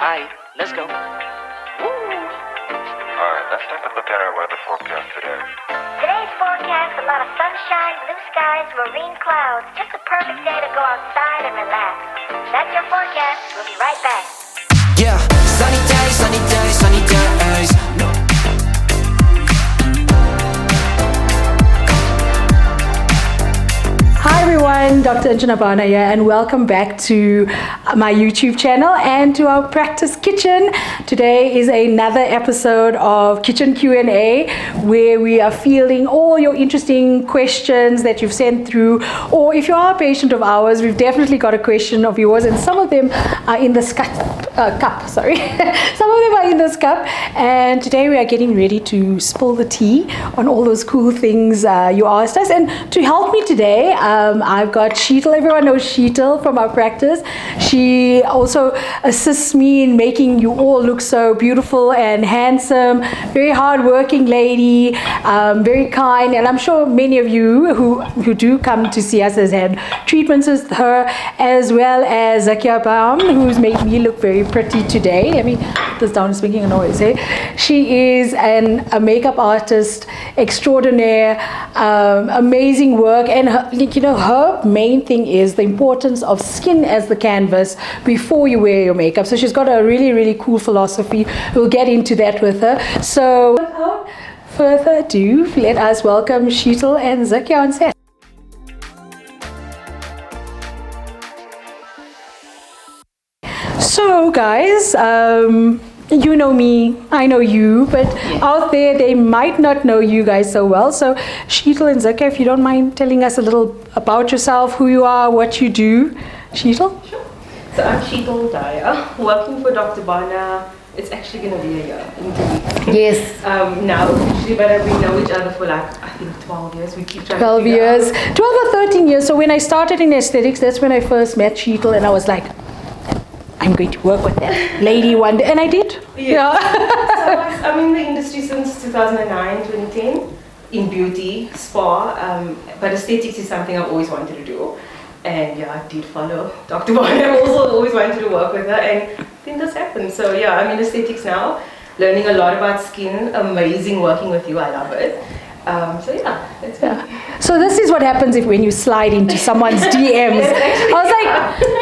Alright, let's go. Alright, let's take a look at our weather forecast today. Today's forecast, a lot of sunshine, blue skies, marine clouds. Just a perfect day to go outside and relax. That's your forecast. We'll be right back. Yeah, sunny days, sunny days, sunny days. Hi everyone, Dr. Anjana Bana here, and welcome back to my YouTube channel and to our practice kitchen. Today is another episode of Kitchen Q&A where we are fielding all your interesting questions that you've sent through, or if you are a patient of ours, we've definitely got a question of yours, and some of them are in this cup. Some of them are in this cup, and today we are getting ready to spill the tea on all those cool things you asked us. And to help me today, I've got Sheetal. Everyone knows Sheetal from our practice. She also assists me in making you all look so beautiful and handsome. Very hard-working lady, very kind, and I'm sure many of you who do come to see us has had treatments with her, as well as Zakia Baum, who's made me look very pretty today. Let me put this down, it's making a noise. She is a makeup artist extraordinaire, amazing work, and her main thing is the importance of skin as the canvas before you wear your makeup. So she's got a really, really cool philosophy. We'll get into that with her. So without further ado, let us welcome Sheetal and Zakia on set. So guys, you know me, I know you, but out there they might not know you guys so well. So Sheetal and Zakia, if you don't mind telling us a little about yourself, who you are, what you do. Sheetal? Sure. So I'm Sheetal Daya, working for Dr. Bana. It's actually going to be a year in 2 weeks. Yes. Now officially, but we know each other for like, I think 12 years. We keep trying 12 to years, 12 or 13 years. So when I started in aesthetics, that's when I first met Sheetal, and I was like, I'm going to work with that lady one day, and I did. Yeah. So I'm in the industry since 2009, 2010, in beauty, spa, but aesthetics is something I've always wanted to do. And yeah, I did follow Dr. Bana. I've also always wanted to work with her, and I think this happened. So yeah, I'm in aesthetics now, learning a lot about skin. Amazing working with you, I love it. So yeah, that's it. So this is what happens when you slide into someone's DMs. I was like,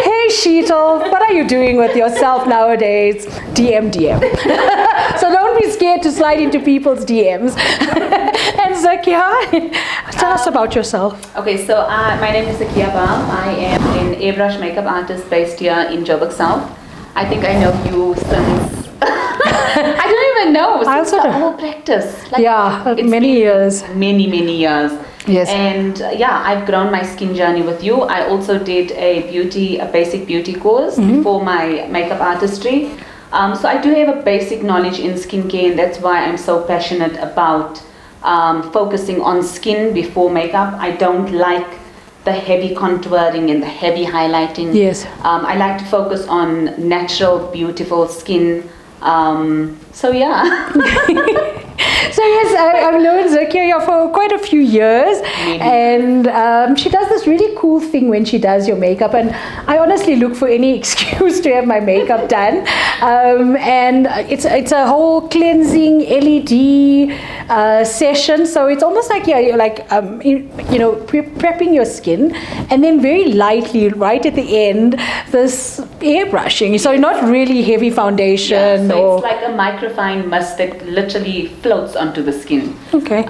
hey Sheetal, what are you doing with yourself nowadays? DM. So don't be scared to slide into people's DMs. And Zakia, tell us about yourself. Okay, so my name is Zakia Baum. I am an airbrush makeup artist based here in Joburg South. I think I know you since I don't even know. Since the whole practice. Many years. Many years. Yes. And I've grown my skin journey with you. I also did a basic beauty course before my makeup artistry. So I do have a basic knowledge in skincare, and that's why I'm so passionate about focusing on skin before makeup. I don't like the heavy contouring and the heavy highlighting. Yes. I like to focus on natural, beautiful skin. So yeah. So yes, I've known Zakia for quite a few years, and she does this really cool thing when she does your makeup, and I honestly look for any excuse to have my makeup done. And it's a whole cleansing LED session, so it's almost like you're like prepping your skin, and then very lightly right at the end this airbrushing, so not really heavy foundation. So it's like a microfine mist that literally floats onto the skin. Okay.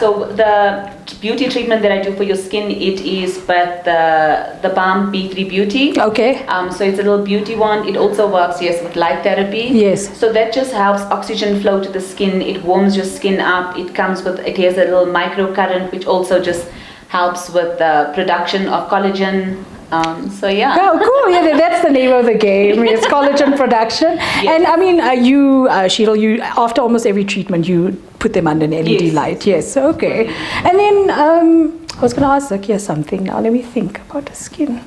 So the beauty treatment that I do for your skin, it is but the Balm B3 Beauty. Okay. So it's a little beauty one. It also works, with light therapy. Yes. So that just helps oxygen flow to the skin. It warms your skin up. It has a little microcurrent, which also just helps with the production of collagen. Oh, cool. Yeah, that's the name of the game. It's collagen production. Yes. And I mean, Sheetal, you after almost every treatment, you put them under an LED light. Yes. Okay. And then I was going to ask Zakia something now. Let me think about the skin.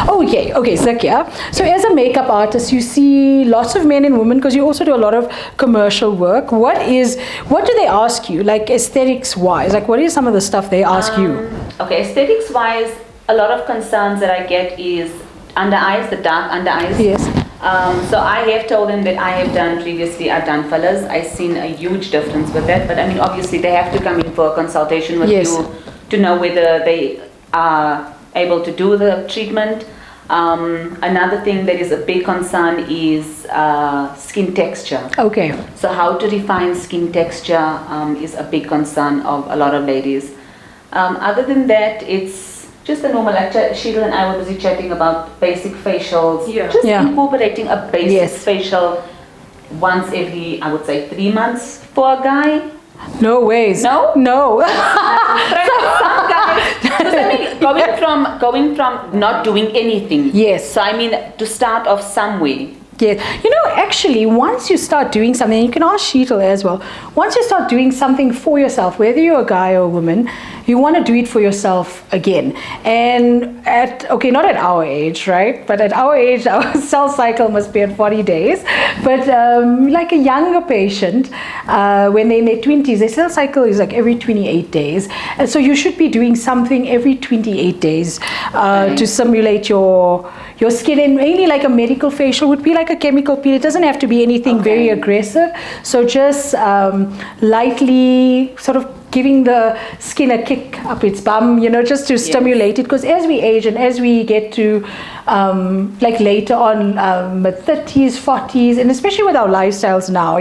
Okay, Zakia. So as a makeup artist, you see lots of men and women, because you also do a lot of commercial work. What do they ask you, like aesthetics wise? Like what is some of the stuff they ask you? Okay, aesthetics wise, a lot of concerns that I get is under eyes, the dark under eyes. Yes. So I have told them that I have done previously, I've done fillers. I've seen a huge difference with that. But I mean, obviously they have to come in for a consultation with Yes. you to know whether they are able to do the treatment. Another thing that is a big concern is skin texture. Okay. So how to refine skin texture is a big concern of a lot of ladies. Other than that, it's just a normal, like Sheila and I were busy chatting about basic facials. Yeah. Just Yeah. incorporating a basic Yes. facial once every, I would say, 3 months for a guy. No ways. No? No. Some guys, because I mean, going from not doing anything. Yes. So I mean, to start off somewhere. Yes. You know, actually, once you start doing something, you can ask Sheetal as well. Once you start doing something for yourself, whether you're a guy or a woman, you want to do it for yourself again. And not at our age, right? But at our age, our cell cycle must be at 40 days. But like a younger patient, when they're in their 20s, their cell cycle is like every 28 days. And so you should be doing something every 28 days to simulate your skin. And mainly like a medical facial would be like a chemical peel. It doesn't have to be anything very aggressive. So just lightly sort of giving the skin a kick up its bum, just to stimulate it. Because as we age and as we get to like later on, mid-30s, 40s, and especially with our lifestyles now,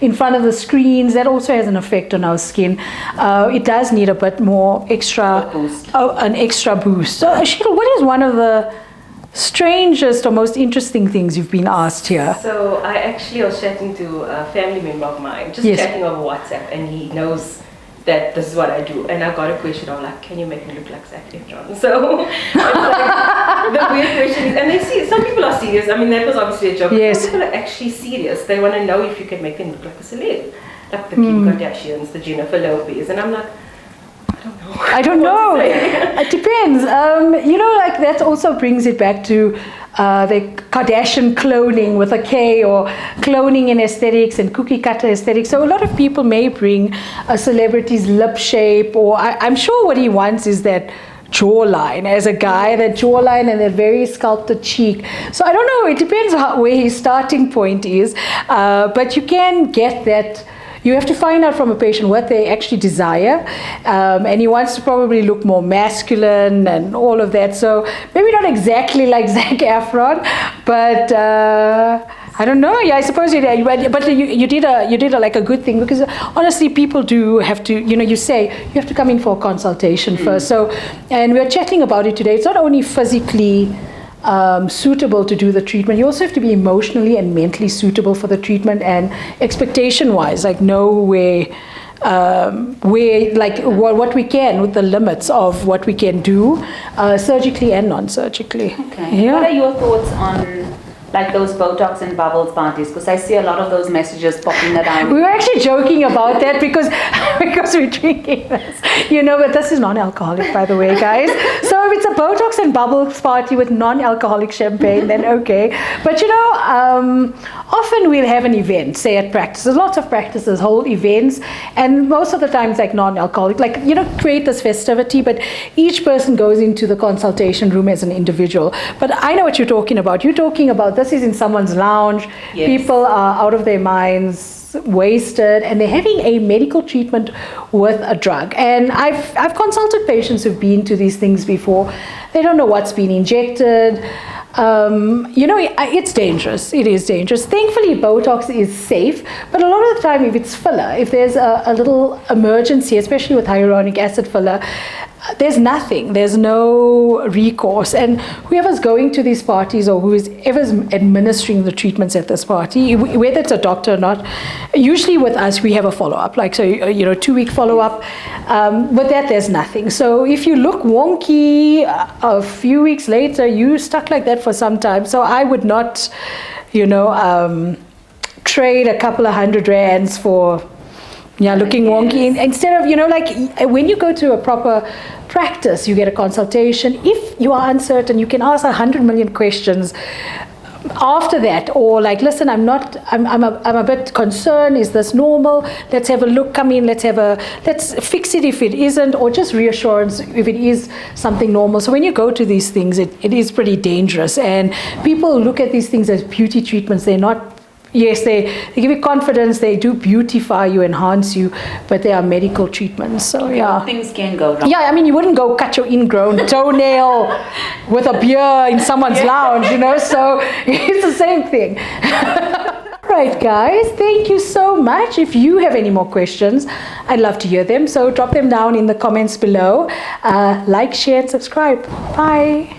in front of the screens, that also has an effect on our skin. It does need a bit more extra, an extra boost. So, Sheila, what is one of the strangest or most interesting things you've been asked here? So I actually was chatting to a family member of mine, just Yes. chatting over WhatsApp, and he knows that this is what I do. And I got a question of like, can you make me look like Zac Efron? So it's like, the weird question is, and they see, some people are serious. I mean, that was obviously a joke. Yes. Some people are actually serious. They want to know if you can make them look like a celeb, like the Kim Kardashians, the Jennifer Lopez. And I'm like, I don't know. It depends. Like that also brings it back to the Kardashian cloning with a K, or cloning in aesthetics and cookie cutter aesthetics. So a lot of people may bring a celebrity's lip shape, or I'm sure what he wants is that jawline as a guy, that jawline and that very sculpted cheek. So I don't know. It depends where his starting point is. But you can get that. You have to find out from a patient what they actually desire, and he wants to probably look more masculine and all of that. So maybe not exactly like Zac Efron, but I don't know. Yeah, I suppose you did. But you did a like a good thing, because honestly, people do have to. You say you have to come in for a consultation first. So, and we're chatting about it today. It's not only physically suitable to do the treatment, you also have to be emotionally and mentally suitable for the treatment, and expectation wise, like know where like what we can, with the limits of what we can do surgically and non-surgically. Okay. Yeah. What are your thoughts on like those Botox and bubbles parties? Because I see a lot of those messages popping around. We were actually joking about that because we're drinking this, but this is non-alcoholic, by the way, guys. So if it's a Botox and bubbles party with non-alcoholic champagne, then okay. But often we'll have an event, say at practices. Lots of practices hold events, and most of the times like non-alcoholic, like create this festivity, but each person goes into the consultation room as an individual. But I know what you're talking about. You're talking about this is in someone's lounge. Yes. People are out of their minds, wasted, and they're having a medical treatment with a drug. And I've consulted patients who've been to these things before. They don't know what's been injected. It's dangerous. It is dangerous. Thankfully, Botox is safe, but a lot of the time, if it's filler, if there's a little emergency, especially with hyaluronic acid filler, there's nothing. There's no recourse. And whoever's going to these parties, or whoever's administering the treatments at this party, whether it's a doctor or not, usually with us, we have a follow-up. Like, so, 2-week follow-up. With that, there's nothing. So if you look wonky a few weeks later, you stuck like that for some time. So I would not, trade a couple of $100 for looking wonky. Instead of, like when you go to a proper practice, you get a consultation. If you are uncertain, you can ask 100 million questions. after that, or like, listen, I'm a bit concerned, is this normal, let's have a look, come in, let's fix it if it isn't, or just reassurance if it is something normal. So when you go to these things, it is pretty dangerous, and people look at these things as beauty treatments. They're not. Yes, they give you confidence, they do beautify you, enhance you, but they are medical treatments. So yeah, Things can go wrong. yeah, I mean, you wouldn't go cut your ingrown toenail with a beer in someone's lounge, so it's the same thing. Right, guys, thank you so much. If you have any more questions, I'd love to hear them, so drop them down in the comments below. Like, share, and subscribe. Bye.